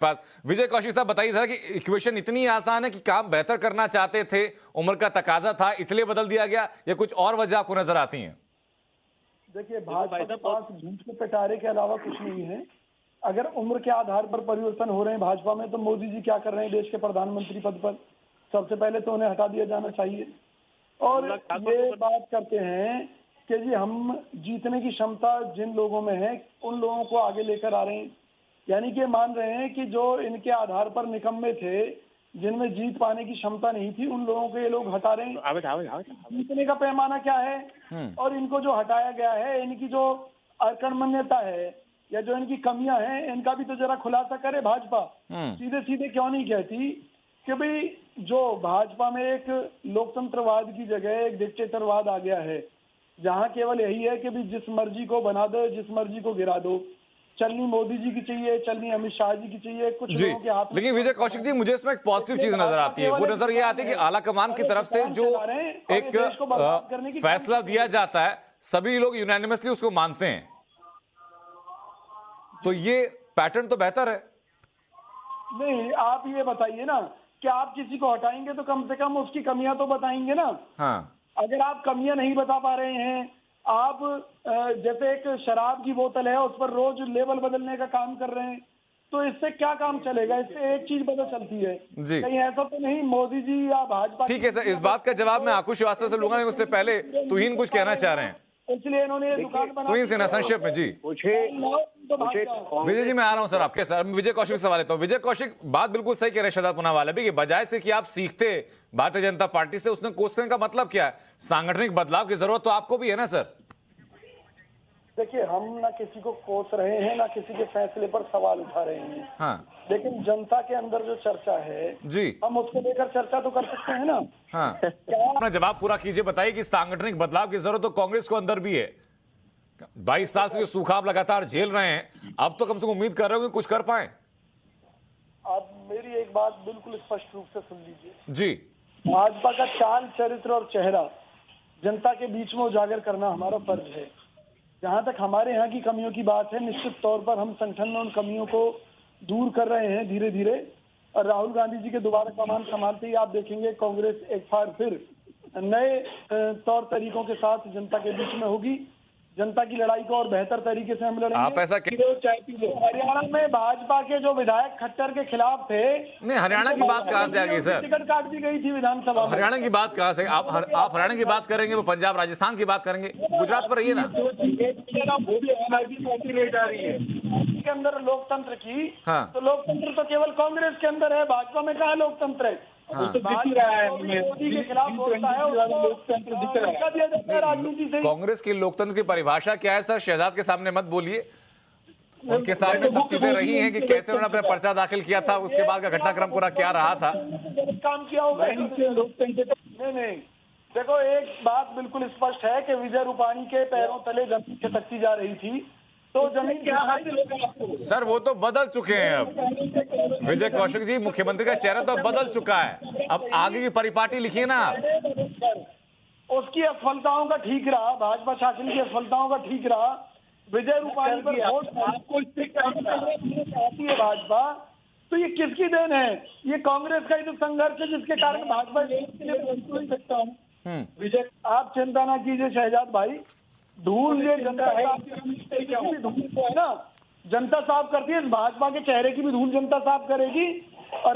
पास विजय कौशिक साहब बताइए जरा कि इक्वेशन इतनी आसान है कि काम बेहतर करना चाहते थे, उम्र का तकाजा था इसलिए बदल दिया गया, या कुछ और वजह आपको नजर आती हैं? देखिए, भाजपा के पास झूठ के पिटारे के अलावा कुछ नहीं है। अगर उम्र के आधार पर परिवर्तन हो रहे हैं भाजपा में, तो मोदी जी क्या कर रहे हैं देश के प्रधानमंत्री पद पर? सबसे पहले तो उन्हें हटा दिया जाना चाहिए। और ये बात करते हैं कि जी हम जीतने की क्षमता जिन लोगों में है उन लोगों को आगे लेकर आ रहे हैं, यानी कि मान रहे हैं कि जो इनके आधार पर निकम्मे थे, जिनमें जीत पाने की क्षमता नहीं थी, उन लोगों को ये लोग हटा रहे हैं। जीतने का पैमाना क्या है? और इनको जो हटाया गया है, इनकी जो अकर्मण्यता है या जो इनकी कमियां हैं, इनका भी तो जरा खुलासा करे भाजपा। सीधे सीधे क्यों नहीं कहती कि भाई जो भाजपा में एक लोकतंत्रवाद की जगह एक डिक्टेटरवाद आ गया है, जहां केवल यही है कि भी जिस मर्जी को बना दो, जिस मर्जी को गिरा दो। चलनी मोदी जी की चाहिए, चलनी अमित शाह जी की चाहिए, कुछ लोगों के हाथ। लेकिन विजय कौशिक जी, मुझे इसमें एक पॉजिटिव चीज नजर आती है। वो नजर ये आती है कि आला कमान की तरफ से जो एक फैसला दिया जाता है, सभी लोग यूनानिमसली उसको मानते हैं, तो ये पैटर्न तो बेहतर है। नहीं, आप ये बताइए ना कि आप किसी को हटाएंगे तो कम से कम उसकी कमियां तो बताएंगे ना। हाँ। अगर आप कमियां नहीं बता पा रहे हैं, आप जैसे एक शराब की बोतल है उस पर रोज लेबल बदलने का काम कर रहे हैं, तो इससे क्या काम चलेगा? इससे एक चीज पता चलती है जी। कहीं ऐसा तो नहीं मोदी जी या भाजपा। ठीक है सर, इस बात का जवाब मैं आकुश श्रीवास्तव से लूंगा, उससे पहले तुहीन कुछ कहना चाह रहे हैं, इसलिए इन्होंने दुकान बना। तुहीन सिन्हा संक्षेप में। जी विजय जी, मैं आ रहा हूं सर आपके सर, विजय कौशिक से सवाल लेता हूं। विजय कौशिक, बात बिल्कुल सही कह रहे शहजाद पूनावाला भी कि बजाय से कि आप सीखते भारतीय जनता पार्टी से, उसने कोसने का मतलब क्या है? सांगठनिक बदलाव की जरूरत तो आपको भी है ना सर? देखिए, हम ना किसी को कोस रहे हैं, ना किसी के फैसले पर सवाल उठा रहे हैं। हाँ। लेकिन जनता के अंदर जो चर्चा है जी, हम उसको लेकर चर्चा तो कर सकते हैं ना। हाँ। अपना जवाब पूरा कीजिए, बताइए कि सांगठनिक बदलाव की जरूरत तो कांग्रेस को अंदर भी है। 22 साल से जो सूखा आप लगातार झेल रहे हैं, अब तो कम से कम उम्मीद कर रहे हो कि कुछ कर पाए। आप मेरी एक बात बिल्कुल स्पष्ट रूप से सुन लीजिए जी। भाजपा का चाल, चरित्र और चेहरा जनता के बीच में उजागर करना हमारा फर्ज है। जहां तक हमारे यहाँ की कमियों की बात है, निश्चित तौर पर हम संगठन में उन कमियों को दूर कर रहे हैं धीरे धीरे। और राहुल गांधी जी के दोबारा कमान संभालते ही आप देखेंगे कांग्रेस एक बार फिर नए तौर तरीकों के साथ जनता के बीच में होगी। जनता की लड़ाई को और बेहतर तरीके से हम लड़ेंगे। आप ऐसा हरियाणा में भाजपा के जो विधायक खट्टर के खिलाफ थे, नहीं, हरियाणा की बात कहां से आ गई सर? टिकट काट दी गई थी विधानसभा में। हरियाणा की बात कहां से? आप हरियाणा की बात करेंगे, वो पंजाब राजस्थान की बात करेंगे, गुजरात पर रहिए ना। के अंदर लोकतंत्र की, हाँ। तो लोकतंत्र तो केवल कांग्रेस के अंदर है, भाजपा में कहाँ लोकतंत्र है? हाँ। मोदी के खिलाफ बोलता है, राजनीति से। कांग्रेस की लोकतंत्र की परिभाषा क्या है सर? शहजाद के सामने मत बोलिए, उनके सामने सब चीजें रही हैं कि कैसे उन्होंने अपना पर्चा दाखिल किया था, उसके बाद का घटनाक्रम पूरा क्या रहा था। काम किया होगा नहीं। देखो, एक बात बिल्कुल स्पष्ट है कि विजय रूपाणी के पैरों तले जमीन खिसकती जा रही थी, तो जमीन क्या है सर? वो तो बदल चुके हैं अब विजय कौशिक जी, मुख्यमंत्री का चेहरा तो बदल चुका है, अब आगे की परिपाटी लिखिए ना। उसकी असफलताओं का ठीक रहा, भाजपा शासन की असफलताओं का ठीक रहा। विजय रूपाणी पर वोट आपको चाहती है भाजपा, तो ये किसकी देन है? ये कांग्रेस का ही तो संघर्ष है जिसके कारण भाजपा नहीं सकता हूँ। विजय, आप चिंता ना कीजिए शहजाद भाई, धूल ये जनता है ना, जनता साफ करती है, भाजपा के चेहरे की भी धूल जनता साफ करेगी। और